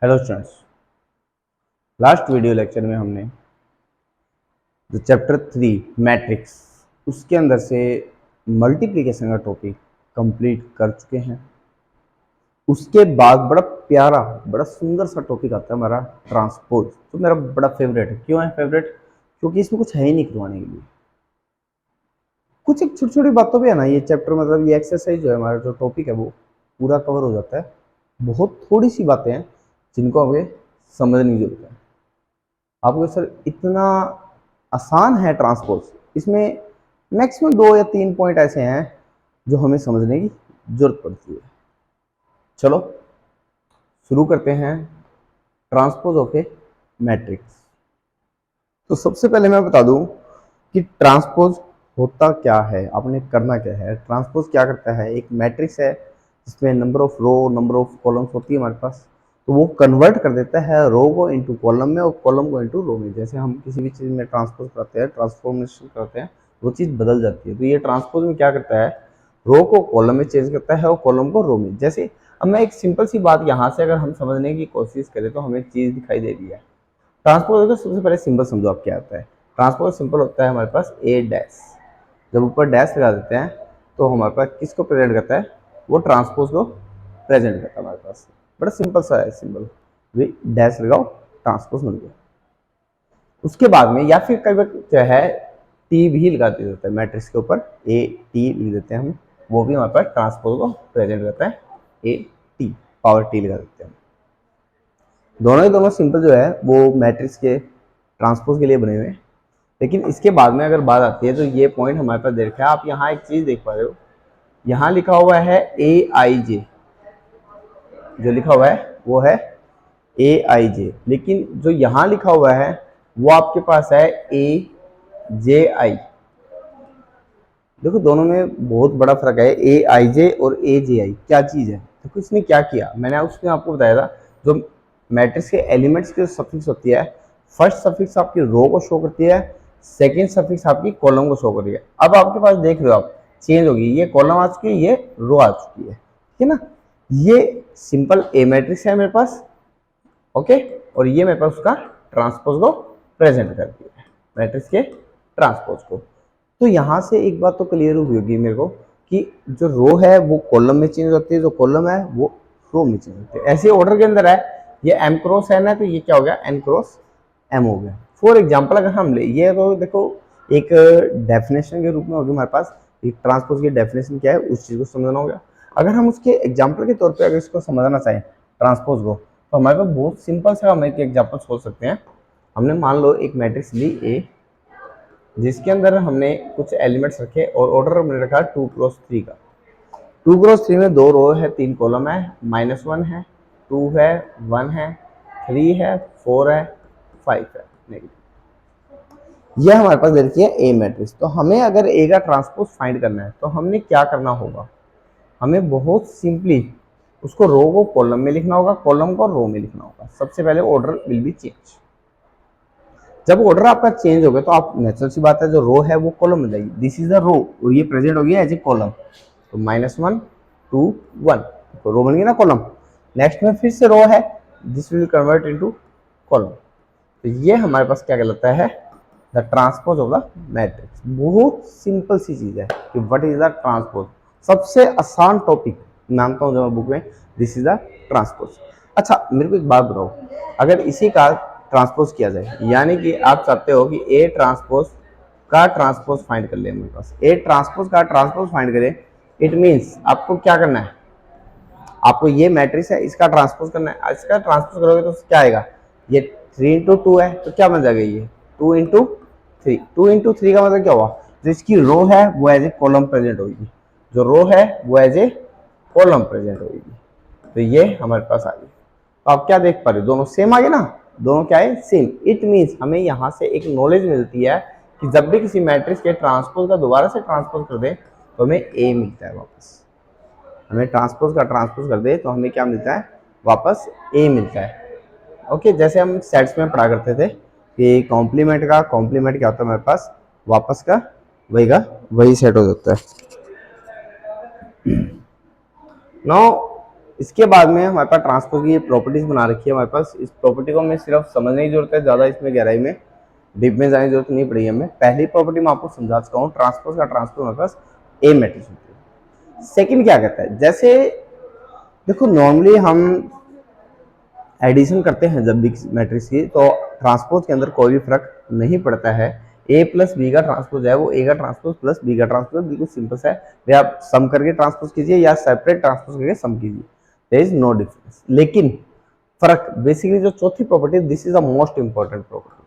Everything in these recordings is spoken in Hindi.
Hello students, last video lecture में हमने जो चैप्टर 3 मैट्रिक्स उसके अंदर से मल्टीप्लिकेशन का टॉपिक कंप्लीट कर चुके हैं। उसके बाद बड़ा प्यारा बड़ा सुंदर सा टॉपिक आता है हमारा ट्रांसपोज, तो मेरा बड़ा फेवरेट है। क्यों है फेवरेट? क्योंकि इसमें कुछ है ही नहीं करवाने के लिए, कुछ एक छोटी छोटी बातों पे है ना ये चैप्टर, मतलब ये एक्सरसाइज जो है हमारा जो टॉपिक है वो पूरा कवर हो जाता है। बहुत थोड़ी सी बातें हैं जिनको हमें समझने की जरूरत है। आपको सर इतना आसान है ट्रांसपोज, इसमें मैक्सिमम 2 या 3 पॉइंट ऐसे हैं जो हमें समझने की जरूरत पड़ती है। चलो शुरू करते हैं ट्रांसपोज ऑफ ए मैट्रिक्स। तो सबसे पहले मैं बता दूं कि ट्रांसपोज होता क्या है, आपने करना क्या है। ट्रांसपोज क्या करता है, एक मैट्रिक्स है जिसमें number of row number of columns होती है हमारे पास, तो वो कन्वर्ट कर देता है रो को इनटू कॉलम में और कॉलम को इनटू रो में। जैसे हम किसी भी चीज़ में ट्रांसपोज करते हैं, ट्रांसफॉर्मेशन करते हैं, वो चीज़ बदल जाती है। तो ये ट्रांसपोज में क्या करता है, रो को कॉलम में चेंज करता है और कॉलम को रो में। जैसे अब मैं एक सिंपल सी बात यहाँ से अगर हम समझने की कोशिश करें तो हमें चीज़ दिखाई दे रही है। ट्रांसपोज का सबसे पहले सिंबल समझो आप क्या होता है। ट्रांसपोज सिंपल होता है हमारे पास ए डैश, जब ऊपर डैश लगा देते हैं तो हमारे पास किसको प्रेजेंट करता है, वो ट्रांसपोज को प्रेजेंट करता है हमारे पास। बड़ा सिंपल सा है सिंबल, वे डैश लगाओ ट्रांसपोज बन गया। उसके बाद में या फिर कई बार जो है टी भी लगा देते हैं मैट्रिक्स के ऊपर, ए टी लिख देते हैं हम, वो भी हमारे पास ट्रांसपोज को प्रेजेंट करता है। ए टी पावर टी लगा देते हैं। दोनों ही दोनों सिंपल जो है वो मैट्रिक्स के ट्रांसपोज के लिए बने हुए हैं। लेकिन इसके बाद में अगर बात आती है तो ये पॉइंट हमारे पास दे रखा है। आप यहाँ एक चीज देख पा रहे हो, यहाँ लिखा हुआ है ए आई जे, जो लिखा हुआ है वो है ए आई जे, लेकिन जो यहाँ लिखा हुआ है वो आपके पास है ए जे आई। देखो दोनों में बहुत बड़ा फर्क है, ए आई जे और ए जे आई क्या चीज है। देखो इसने क्या किया, मैंने उसमें आपको बताया था, जो मैट्रिक्स के एलिमेंट्स की सफिक्स होती है, फर्स्ट सफिक्स आपकी रो को शो करती है, सेकेंड सफिक्स आपकी कॉलम को शो कर रही है। अब आपके पास देख रहे हो आप चेंज होगी, ये कॉलम आ चुकी है, ये रो आ चुकी है, ठीक है ना। ये सिंपल ए मैट्रिक्स है मेरे पास, ओके, और ये मेरे पास उसका ट्रांसपोज को प्रेजेंट करती है, मैट्रिक्स के ट्रांसपोज को। तो यहाँ से एक बात तो क्लियर हुई होगी मेरे को कि जो रो है वो कॉलम में चेंज होती है, जो कॉलम है वो रो में चेंज होती है। ऐसे ऑर्डर के अंदर है, ये एम क्रॉस एन है तो ये क्या हो गया, एन क्रॉस एम हो गया। फॉर एग्जाम्पल अगर हम ले ये, तो देखो एक डेफिनेशन के रूप में होगी हमारे पास, एक ट्रांसपोज की डेफिनेशन क्या है उस चीज को समझना होगा। अगर हम उसके एग्जाम्पल के तौर पर अगर इसको समझना चाहें ट्रांसपोज को, तो हमारे पास बहुत सिंपल सा हम एक एग्जाम्पल सोच सकते हैं। हमने मान लो एक मैट्रिक्स ली ए, जिसके अंदर हमने कुछ एलिमेंट्स रखे और ऑर्डर हमने रखा 2x3 का। 2x3 में 2 रो है, 3 कॉलम है, -1 है, 2 है, 1 है, 3 है, 4 है, 5 है, नेगेटिव। यह हमारे पास दे रखी है ए मैट्रिक्स। तो हमें अगर ए का ट्रांसपोज फाइंड करना है तो हमने क्या करना होगा, हमें बहुत सिंपली उसको रो को कॉलम में लिखना होगा, कॉलम को रो में लिखना होगा। सबसे पहले ऑर्डर विल बी चेंज। जब ऑर्डर आपका चेंज हो गया तो आप नेचुरल सी बात है जो रो है वो कॉलम में जाएगी, दिस इज द रो, और ये प्रेजेंट हो गया एज ए कॉलम। तो -1 2 1 तो रो बन गई ना कॉलम। नेक्स्ट में फिर से रो है, this will convert into column. तो ये हमारे पास क्या कहलाता है, the transpose of the matrix. बहुत सिंपल सी चीज है कि व्हाट इज द ट्रांसपोज, सबसे आसान टॉपिक मानता हूँ जो बुक में, दिस इज द ट्रांसपोज। अच्छा मेरे को एक बात बताओ, अगर इसी का ट्रांसपोज किया जाए, यानी कि आप चाहते हो कि ए ट्रांसपोज का ट्रांसपोज फाइंड कर ले, मेरे पास ए ट्रांसपोज का ट्रांसपोज फाइंड करें, इट मींस आपको क्या करना है, आपको ये मैट्रिक्स है इसका ट्रांसपोज करना है। इसका ट्रांसपोज करोगे तो क्या आएगा, ये 3 × 2 है तो क्या बन जाएगा, ये 2 × 3। 2 × 3 का मतलब क्या हुआ, जो इसकी रो है वो एज ए कॉलम प्रेजेंट होगी, जो रो है वो एज ए कॉलम प्रेजेंट होगी। तो ये हमारे पास आ गई। तो आप क्या देख पा रहे हो, दोनों सेम आ गए ना, दोनों क्या है सेम। इट मीन्स हमें यहाँ से एक नॉलेज मिलती है कि जब भी किसी मैट्रिक्स के ट्रांसपोज का दोबारा से ट्रांसपोज कर दे तो हमें ए मिलता है वापस। हमें ट्रांसपोज का ट्रांसपोज कर दे तो हमें क्या मिलता है, वापस ए मिलता है। ओके, जैसे हम सेट्स में पढ़ा करते थे कि कॉम्प्लीमेंट का कॉम्प्लीमेंट क्या होता है हमारे पास, वापस का वही सेट हो जाता है। नाउ इसके बाद में हमारे पास ट्रांसपोज की प्रॉपर्टीज बना रखी है हमारे पास। इस प्रॉपर्टी को हमें सिर्फ समझने की जरूरत है, ज़्यादा इसमें गहराई में डीप में जाने की जरूरत नहीं पड़ी हमें। पहली प्रॉपर्टी मैं आपको समझा चुका हूँ, ट्रांसपोज का ट्रांसपोज हमारे पास ए मैट्रिक्स होती है। सेकंड क्या कहता है, जैसे देखो नॉर्मली हम एडिशन करते हैं जब भी मैट्रिक्स की, तो ट्रांसपोज के अंदर कोई भी फर्क नहीं पड़ता है। ए प्लस बी का ट्रांसपोज है वो ए का ट्रांसपोज प्लस बी का ट्रांसपोज, बिल्कुल सिंपल सा है। वे आप सम करके ट्रांसपोज कीजिए या सेपरेट ट्रांसपोज करके सम कीजिए, देयर इज नो डिफरेंस। लेकिन फर्क बेसिकली जो चौथी property, this is the most important property,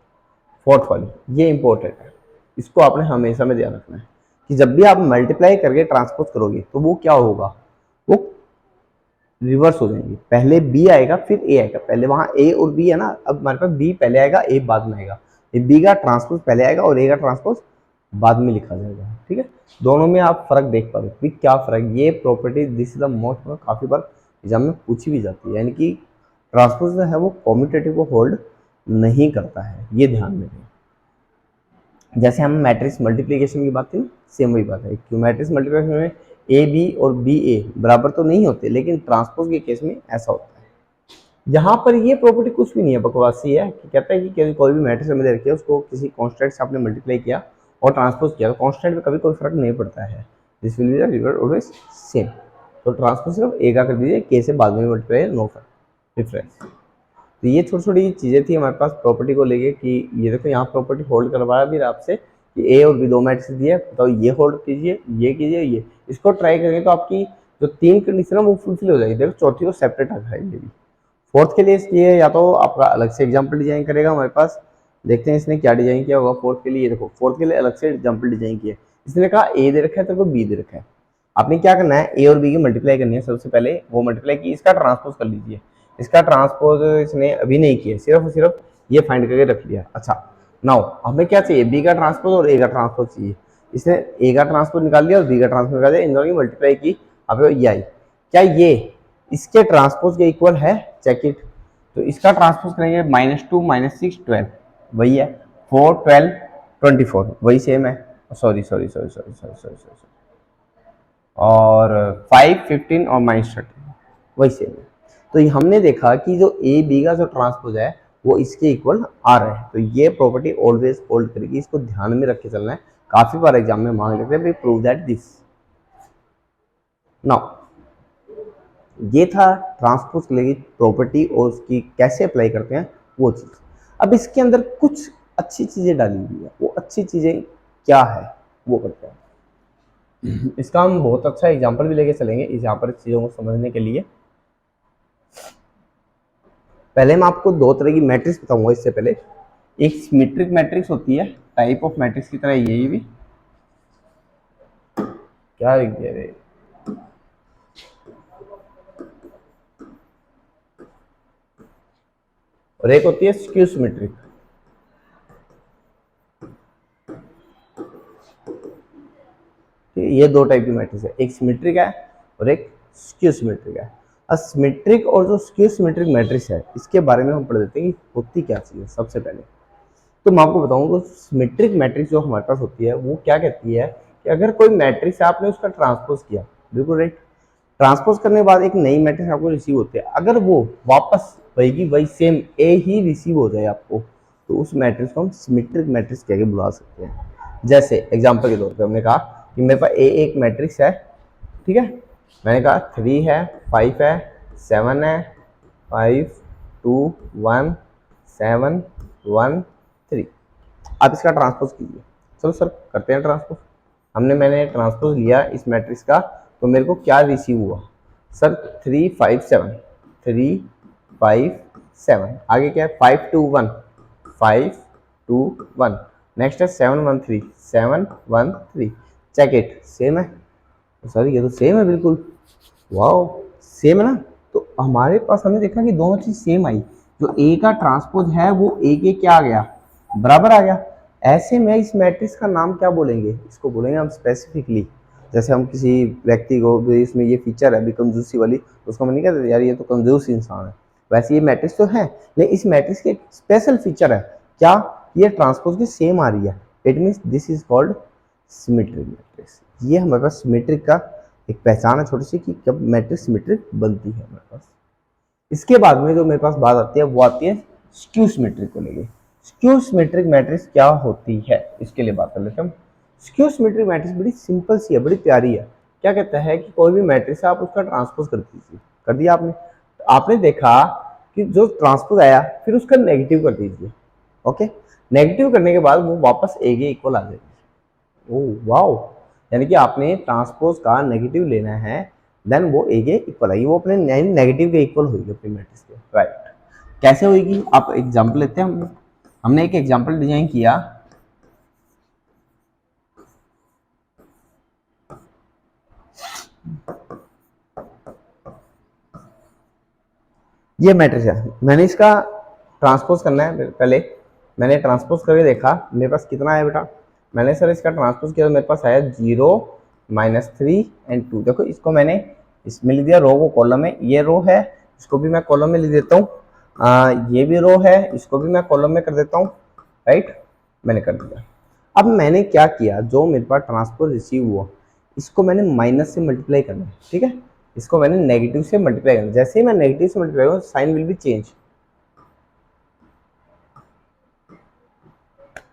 fourth वाली, ये इंपॉर्टेंट है। इसको आपने हमेशा में ध्यान रखना है कि जब भी आप मल्टीप्लाई करके ट्रांसपोज करोगे तो वो क्या होगा, वो रिवर्स हो जाएंगे। पहले बी आएगा फिर ए आएगा, पहले वहां ए और बी है ना, अब हमारे पास बी पहले आएगा ए बाद में आएगा। ये बी का ट्रांसपोज पहले आएगा और ए का ट्रांसपोज बाद में लिखा जाएगा, ठीक है। दोनों में आप फर्क देख पा रहे हो, क्या फर्क, ये property this is the most, काफी बार एग्जाम में पूछी भी जाती है, यानी कि ट्रांसपोज जो है वो कॉम्यूटेटिव को होल्ड नहीं करता है, ये ध्यान में रखें। जैसे हम मैट्रिक्स मल्टीप्लीकेशन की बात की, सेम वही बात है। क्यों मैट्रिक्स मल्टीप्लीकेशन में ए बी और बी ए बराबर तो नहीं होते, लेकिन ट्रांसपोज के केस में ऐसा होता है। यहाँ पर ये प्रॉपर्टी कुछ भी नहीं है, बकवासी है कि कहता है कि कोई भी मैट्रिक्स हमें दे रखी है, उसको किसी कांस्टेंट से आपने मल्टीप्लाई किया और ट्रांसपोज किया, तो कांस्टेंट में कभी कोई फर्क नहीं पड़ता है, this will be the result always same. तो ट्रांसपोज सिर्फ ए का कर दीजिए, के से बाद में मल्टीप्लाई, नो डिफरेंस। तो ये छोटी छोटी चीज़ें थी हमारे पास प्रॉपर्टी को लेके कि ये देखो यहाँ प्रॉपर्टी होल्ड करवाया भी आपसे कि ए और बी दो मैट्रिक्स दिए, तो ये होल्ड कीजिए, ये कीजिए, ये इसको ट्राई करेंगे तो आपकी जो तीन कंडीशन है वो फुलफिल हो जाएगी। देखो चौथी को सेपरेट रखा है ये भी। फोर्थ के लिए इसलिए या तो आपका अलग से एग्जाम्पल डिजाइन करेगा हमारे पास, देखते हैं इसने क्या डिजाइन किया होगा फोर्थ के लिए। देखो फोर्थ के लिए अलग से एग्जाम्पल डिजाइन किया, इसने कहा ए दे रखा है तो बी दे रखा है, आपने क्या करना है, ए और बी की मल्टीप्लाई करनी है। सबसे पहले वो मल्टीप्लाई की, इसका ट्रांसपोज कर लीजिए। इसका ट्रांसपोज इसने अभी नहीं किया, सिर्फ और सिर्फ ये फाइंड करके रख लिया। अच्छा नाउ हमें क्या चाहिए, बी का ट्रांसपोज और ए का ट्रांसपोज चाहिए। इसने ए का ट्रांसपोज निकाल लिया और बी का ट्रांसपोज निकाल दिया, इन दोनों की मल्टीप्लाई की, अब ये आई। क्या ये इसके ट्रांसपोज के इक्वल है, चेक इट। तो इसका ट्रांसपोज करेंगे -2 -6 12, वही है। 4 12 24, वही सेम है। Sorry sorry sorry sorry sorry sorry sorry, और 5 15 और -30, वही सेम है। तो हमने देखा कि जो ए बी का जो ट्रांसपोज है वो इसके इक्वल आ रहा है, तो ये प्रॉपर्टी ऑलवेज होल्ड करेगी, इसको ध्यान में रख के चलना है। काफी बार एग्जाम में मांग लेते हैं भाई प्रूव दैट दिस। नाउ ये था ट्रांसपोज के लिए प्रॉपर्टी और उसकी कैसे अप्लाई करते हैं वो चीज। अब इसके अंदर कुछ अच्छी चीजें डाली हुई है, वो अच्छी चीजें क्या है वो करते हैं। इसका हम बहुत अच्छा एग्जांपल भी लेके चलेंगे यहाँ पर चीजों को समझने के लिए। पहले मैं आपको दो तरह की मैट्रिक्स बताऊंगा। इससे पहले एक सिमेट्रिक मैट्रिक्स होती है, टाइप ऑफ मैट्रिक्स की तरह ये भी क्या लिख दिया रे, और एक होती है स्क्यू सिमेट्रिक। ये दो टाइप की मैट्रिक्स है, एक सिमेट्रिक है और एक स्क्यू सिमेट्रिक है। सिमेट्रिक और जो स्क्यू सिमेट्रिक मैट्रिक्स है इसके बारे में हम पढ़ देते हैं कि होती क्या चीज़ है। सबसे पहले तो मैं आपको बताऊंगा सिमेट्रिक मैट्रिक्स जो हमारे पास होती है वो क्या कहती है कि अगर कोई मैट्रिक्स है आपने उसका ट्रांसपोज किया, बिल्कुल राइट, ट्रांसपोज करने के बाद एक नई मैट्रिक्स आपको रिसीव होती है, अगर वो वापस वही सेम ए ही रिसीव हो जाए आपको, तो उस मैट्रिक्स को हम सिमेट्रिक मैट्रिक्स कह के बुला सकते हैं। जैसे एग्जाम्पल के तौर पर हमने कहा कि मेरे पास ए एक मैट्रिक्स है, ठीक है, मैंने कहा 3 है, 5 है, 7 है, 5 2 1 7 1 3। आप इसका ट्रांसपोज कीजिए। चलो सर करते हैं ट्रांसपोज। मैंने ट्रांसपोज लिया इस मैट्रिक्स का, तो मेरे को क्या रिसीव हुआ सर, 3 5 7 3 5 7, आगे क्या है 5 2 1 5 2 1, नेक्स्ट है 7 1 3 7 1 3, चेक इट, सेम है सर, ये तो सेम है बिल्कुल, वाओ सेम है ना। तो हमारे पास हमने देखा कि दोनों चीज सेम आई, जो ए का ट्रांसपोज है वो ए के क्या आ गया, बराबर आ गया। ऐसे में इस मैट्रिक्स का नाम क्या बोलेंगे, इसको बोलेंगे हम स्पेसिफिकली। जैसे हम किसी व्यक्ति को इसमें ये फीचर है अभी कंजूसी वाली, तो उसको हम नहीं कहते यार ये तो कंजूस इंसान है, वैसे ये मैट्रिक्स तो है, लेकिन इस मैट्रिक्स के स्पेशल फीचर है क्या, ये ट्रांसपोज की सेम आ रही है, it means this is called symmetric matrix. ये हमारे पास सिमेट्रिक का एक पहचान है छोटी सी कि कब मैट्रिक्स सिमेट्रिक बनती है हमारे पास। इसके बाद में जो मेरे पास बात आती है वो आती है स्क्यू सिमेट्रिक को लेके। स्क्यू सिमेट्रिक मैट्रिक्स क्या होती है इसके लिए बात कर लेते हैं हम। स्क्यू सिमेट्रिक मैट्रिक्स बड़ी सिंपल सी है, बड़ी प्यारी है। क्या कहता है कि कोई भी मैट्रिक्स है आप उसका ट्रांसपोज कर दीजिए, कर दिया आपने, आपने देखा कि जो ट्रांसपोज आया फिर उसका नेगेटिव कर दीजिए। ओके, नेगेटिव करने के बाद वो वापस ए के इक्वल आ जाएगी। ओह वाओ, यानी कि आपने ट्रांसपोज का नेगेटिव लेना है, देन वो ए के इक्वल आएगी, वो अपने नेगेटिव के इक्वल होगी अपनी मैट्रिक्स के। राइट, कैसे होगी आप एग्जांपल लेते हैं। हमने एक एग्जांपल डिजाइन किया, ये मैट्रिक्स है, मैंने इसका ट्रांसपोज करना है। पहले मैंने ट्रांसपोज करके देखा मेरे पास कितना आया बेटा, मैंने सर इसका ट्रांसपोज किया तो मेरे पास आया 0 -3 और 2। देखो इसको मैंने इसमें लिख दिया, रो को कॉलम में, ये रो है इसको भी मैं कॉलम में लिख देता हूँ, ये भी रो है इसको भी मैं कॉलम में कर देता हूँ। राइट, मैंने कर दिया। अब मैंने क्या किया, जो मेरे पास ट्रांसपोज रिसीव हुआ इसको मैंने माइनस से मल्टीप्लाई करना है। ठीक है, इसको मैंने नेगेटिव से मल्टीप्लाई करना है। जैसे ही मैं नेगेटिव से मल्टीप्लाई करूँ sign will be change.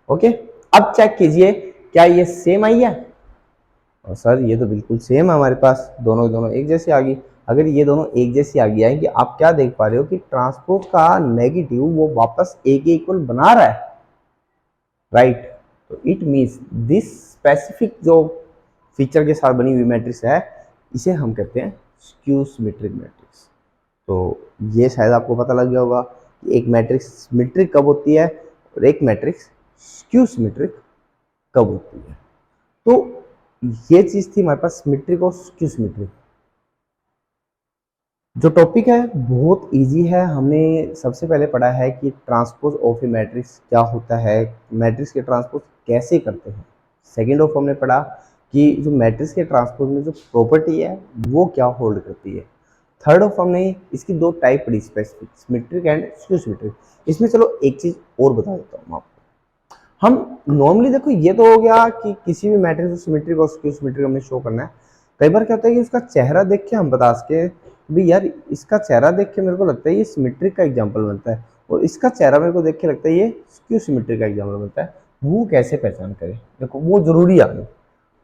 Okay, अब चेक कीजिए क्या ये सेम आई है, और सर ये तो बिल्कुल सेम है हमारे पास, दोनों दोनों एक जैसी आ गई। अगर ये दोनों एक जैसी आ गया है कि आप क्या देख पा रहे हो कि ट्रांसपोज का नेगेटिव वो वापस ए के इक्वल बना रहा है। राइट, तो इट मीन्स दिस स्पेसिफिक जो फीचर के साथ बनी हुई मैट्रिक्स है इसे हम कहते हैं स्क्यू सिमेट्रिक मैट्रिक्स। तो ये शायद आपको पता लग गया होगा कि एक मैट्रिक्स सिमेट्रिक कब होती है और एक मैट्रिक्स स्क्यू सिमेट्रिक कब होती है। तो ये चीज थी हमारे पास सिमेट्रिक और स्क्यू सिमेट्रिक। जो टॉपिक है बहुत इजी है, हमने सबसे पहले पढ़ा है कि ट्रांसपोज ऑफ ए मैट्रिक्स क्या होता है, मैट्रिक्स के ट्रांसपोज कैसे करते हैं। सेकेंड ऑफ हमने पढ़ा कि जो मैट्रिक्स के ट्रांसपोज में जो प्रॉपर्टी है वो क्या होल्ड करती है। थर्ड ऑफ हमने इसकी दो टाइप पढ़ी, specific symmetric and skew symmetric. इसमें चलो एक चीज और बता देता हूँ आपको। हम नॉर्मली देखो ये तो हो गया कि किसी भी मैट्रिक्स को सिमेट्रिक और स्क्यू सिमेट्रिक हमने शो करना है। कई बार क्या होता है कि उसका चेहरा देख के हम बता सके भी यार इसका चेहरा देख के मेरे को लगता है ये सिमेट्रिक का एग्जांपल बनता है, और इसका चेहरा मेरे को देख के लगता है ये स्क्यू सिमेट्रिक का एग्जांपल बनता है। वो कैसे पहचान करें, देखो वो जरूरी है,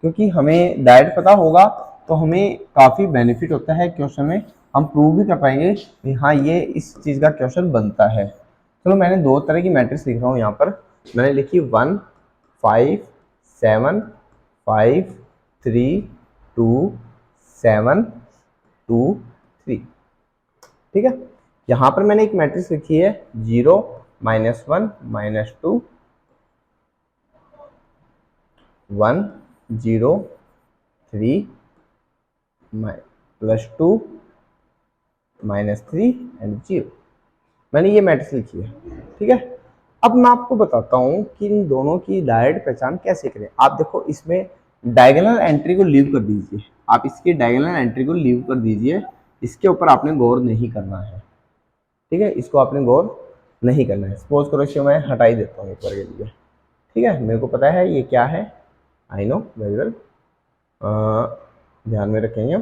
क्योंकि हमें डायरेक्ट पता होगा तो हमें काफ़ी बेनिफिट होता है क्वेश्चन में, हम प्रूव भी कर पाएंगे कि हाँ ये इस चीज़ का क्वेश्चन बनता है। चलो मैंने दो तरह की मैट्रिक्स लिख रहा हूँ यहाँ पर, मैंने लिखी 1 5 7 5 3 2 7 2 3। ठीक है, यहाँ पर मैंने एक मैट्रिक्स लिखी है 0 -1 -2 1 0 3 +2 -3 एंड 0। मैंने ये मैट्रिक्स लिखी है। ठीक है, अब मैं आपको बताता हूँ कि इन दोनों की डायरेक्ट पहचान कैसे करें। आप देखो इसमें डायगोनल एंट्री को लीव कर दीजिए, आप इसके डायगोनल एंट्री को लीव कर दीजिए, इसके ऊपर आपने गौर नहीं करना है। ठीक है, इसको आपने गौर नहीं करना है। सपोज करो इसे मैं हटा ही देता हूँ एक बार के लिए। ठीक है, मेरे को पता है ये क्या है, आई नो वेरी वेल, ध्यान में रखेंगे।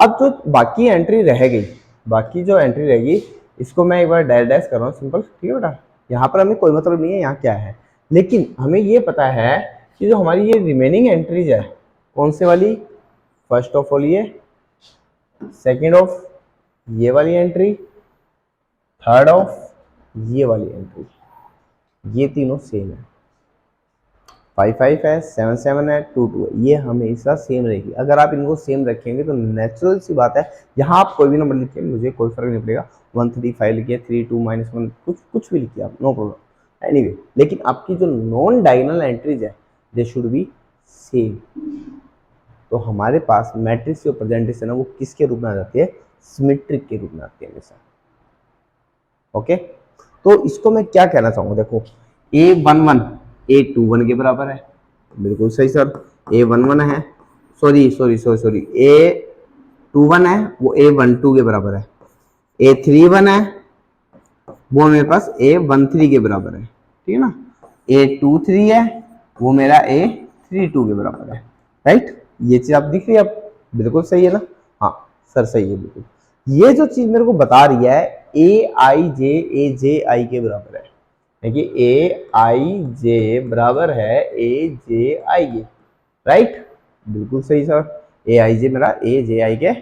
अब जो बाकी एंट्री रह गई, बाकी जो एंट्री रहेगी इसको मैं एक बार डैश डैश कर रहा हूँ सिंपल। ठीक है बेटा, यहाँ पर हमें कोई मतलब नहीं है यहाँ क्या है, लेकिन हमें ये पता है कि जो हमारी ये रिमेनिंग एंट्रीज है कौन से वाली, फर्स्ट ऑफ ऑल ये, सेकेंड ऑफ ये वाली एंट्री, थर्ड ऑफ ये वाली एंट्री, ये तीनों सेम है। 5 5 है, 7 7 है, 2 2 है, ये हमेशा सेम रहेगी। अगर आप इनको सेम रखेंगे तो नेचुरल सी बात है, यहाँ आप कोई भी नंबर लिखिए मुझे कोई फर्क नहीं पड़ेगा, 1 3 5 लिखिए, 3 2 -1 कुछ भी लिखिए आप, नो प्रॉब्लम एनीवे। लेकिन आपकी जो नॉन डायगोनल एंट्रीज है दे शुड बी सेम। तो हमारे पास मैट्रिक्स जो प्रेजेंटेशन है वो किसके रूप में आ जाती है, सिमेट्रिक के रूप में आती है हमेशा। ओके, तो इसको मैं क्या कहना चाहूँगा, देखो A11 A21 के बराबर है, बिल्कुल सही सर, A11 है, सॉरी A21 है वो A12 के बराबर है, A31 है वो मेरे पास A13 के बराबर है। ठीक है ना, A23 है वो मेरा A32 के बराबर है। राइट, ये चीज आप दिख रही है, अब बिल्कुल सही है ना? हाँ सर सही है बिल्कुल। ये जो चीज मेरे को बता रही है ए जे आई के बराबर है, देखिए ए आई जे बराबर है ए जे आई के, राइट? बिल्कुल सही सर, ए आई जे मेरा ए जे आई के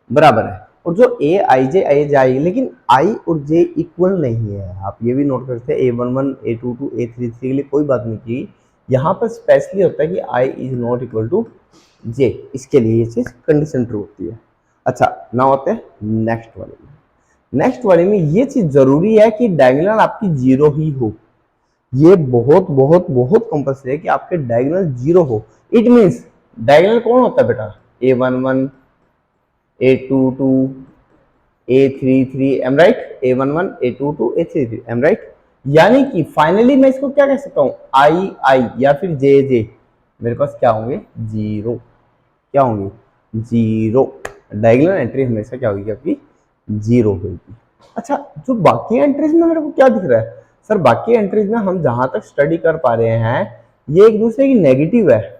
बराबर है। और जो ए जे आई, लेकिन आई और जे इक्वल नहीं है, आप ये भी नोट कर सकते हैं। A11 A22 A33 के लिए कोई बात नहीं की, यहाँ पर स्पेशली होता है कि I is not equal to जे, इसके लिए ये चीज कंडीशन ट्रू होती है। अच्छा ना होते हैं नेक्स्ट वाले में। नेक्स्ट वाले में ये चीज जरूरी है कि डायगोनल आपकी जीरो ही हो, ये बहुत बहुत बहुत कंपल्सरी है कि आपके डायगोनल जीरो हो। इट मींस डायगोनल कौन होता है बेटा? A11 A22 A33, M right? A11 A22 A33, M right? यानी कि फाइनली मैं इसको क्या कह सकता हूं, आई आई या फिर जे जे, मेरे पास क्या होंगे? जीरो। क्या होंगे? जीरो। डायगोनल एंट्री हमेशा क्या होगी आपकी? जीरो होगी। अच्छा जो बाकी एंट्रीज में मेरे को क्या दिख रहा है सर? बाकी एंट्रीज में हम जहां तक स्टडी कर पा रहे हैं, ये एक दूसरे की नेगेटिव है,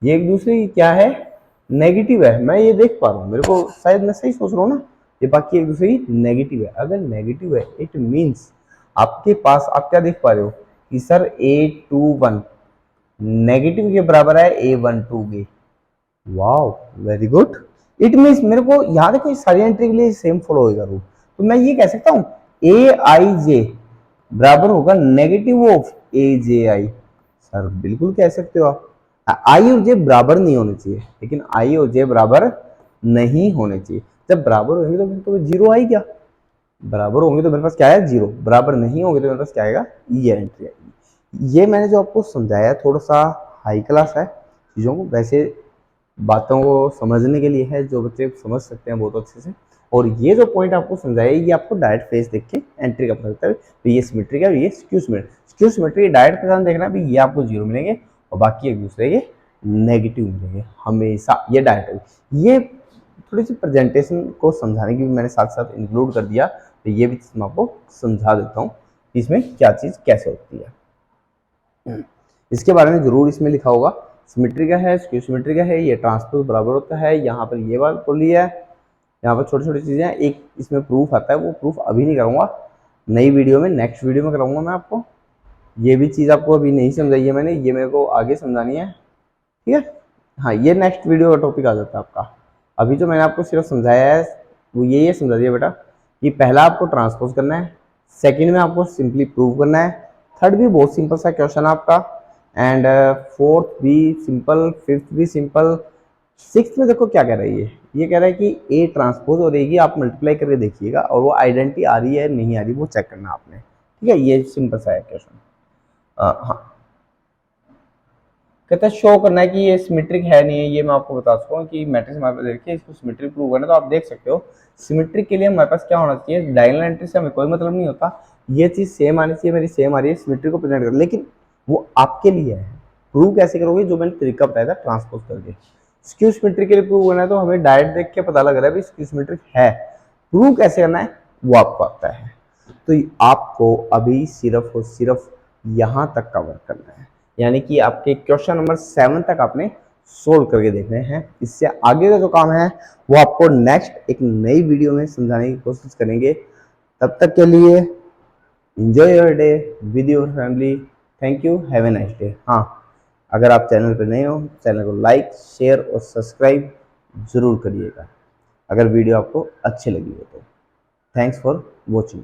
ये एक दूसरे की क्या है? नेगेटिव है। मैं ये देख पा रहा हूँ, मेरे को शायद मैं सही सोच रहा हूँ ना, ये बाकी एक दूसरे की नेगेटिव है। अगर नेगेटिव है इट मीन्स आपके पास आप क्या देख पा रहे हो कि सर A21 नेगेटिव के बराबर है A12 के। Wow very good. It means मेरे को यहाँ देखो सारी एंट्री के लिए सेम फॉलो होगा रूल, तो मैं ये कह सकता हूँ ए आई जे बराबर होगा negative of A J I. Sir बिल्कुल कह सकते हो आप। आई और जे बराबर नहीं होने चाहिए, लेकिन आई और जे बराबर नहीं होने चाहिए। जब बराबर होंगे तो जीरो आई क्या? बराबर होंगे तो मेरे पास क्या है? जीरो। बराबर नहीं होंगे तो मेरे पास क्या आएगा? ये एंट्री आएगी। ये मैंने जो आपको समझाया थोड़ा सा हाई क्लास है चीज़ों को, वैसे बातों को समझने के लिए है, जो बच्चे समझ सकते हैं बहुत अच्छे से। और ये जो पॉइंट आपको समझाया ये आपको डायरेक्ट फेस देख के एंट्री का पता लगता है, तो ये सिमेट्रिक है, ये skew symmetric. Skew symmetric direct पहचान देखना भी, ये आपको जीरो मिलेंगे और बाकी एक दूसरे के नेगेटिव मिलेंगे हमेशा, ये डायरेक्ट। ये थोड़ी सी प्रेजेंटेशन को समझाने की भी मैंने साथ साथ इंक्लूड कर दिया, तो ये भी मैं आपको समझा देता हूँ इसमें क्या चीज़ कैसे होती है। इसके बारे में जरूर इसमें लिखा होगा, सिमेट्री का है, स्क्यू सिमेट्री का है, ये ट्रांसपोज बराबर होता है, यहाँ पर ये बात बोली है, यहाँ पर छोटी छोटी चीज़ें हैं। एक इसमें प्रूफ आता है, वो प्रूफ अभी नहीं करूँगा, नई वीडियो में, नेक्स्ट वीडियो में कराऊंगा मैं आपको। ये भी चीज़ आपको अभी नहीं समझाई है मैंने, ये मेरे को आगे समझानी है, ठीक है? हाँ ये नेक्स्ट वीडियो का टॉपिक आ जाता है आपका। अभी जो मैंने आपको सिर्फ समझाया है वो ये समझा दिया बेटा कि पहला आपको ट्रांसपोज करना है, सेकंड में आपको सिंपली प्रूव करना है, थर्ड भी बहुत सिंपल सा क्वेश्चन आपका, एंड फोर्थ भी सिंपल, फिफ्थ भी सिंपल, सिक्स में देखो क्या कह रही है, ये कह रहा है कि ए ट्रांसपोज हो रहेगी, आप मल्टीप्लाई करके देखिएगा और वो आइडेंटिटी आ रही है नहीं आ रही वो चेक करना आपने, ठीक है? ये सिंपल सा है क्वेश्चन। हाँ कहता है शो करना है कि ये सिमेट्रिक है नहीं है, ये मैं आपको बता सकता हूँ कि मैट्रिक्स हमारे पास देखिए, इसको सिमेट्रिक प्रूव करना, तो आप देख सकते हो सिमेट्रिक के लिए हमारे पास क्या होना चाहिए, डायगोनल एंट्री से हमें कोई मतलब नहीं होता, ये चीज सेम आनी चाहिए, मेरी सेम आ रही है, सिमेट्रिक को प्रेजेंट कर, लेकिन वो आपके लिए है। प्रूव कैसे करोगे? जो मैंने तरीका बताया था ट्रांसपोज करके। स्क्यू सिमेट्रिक के लिए प्रूव करना है तो हमें डायरेक्ट देख के पता लग रहा है भाई स्क्यू सिमेट्रिक है, प्रूव कैसे करना है वो आपको आता है। तो आपको अभी सिर्फ और सिर्फ यहाँ तक कवर करना है, यानी कि आपके क्वेश्चन नंबर 7 तक आपने सोल्व करके देखने हैं। इससे आगे का जो काम है वो आपको नेक्स्ट एक नई वीडियो में समझाने की कोशिश करेंगे। तब तक के लिए enjoy your day with your family. Thank you, have a nice day. हाँ अगर आप चैनल पर नए हो, चैनल को लाइक शेयर और सब्सक्राइब जरूर करिएगा अगर वीडियो आपको अच्छी लगी हो तो। Thanks for watching.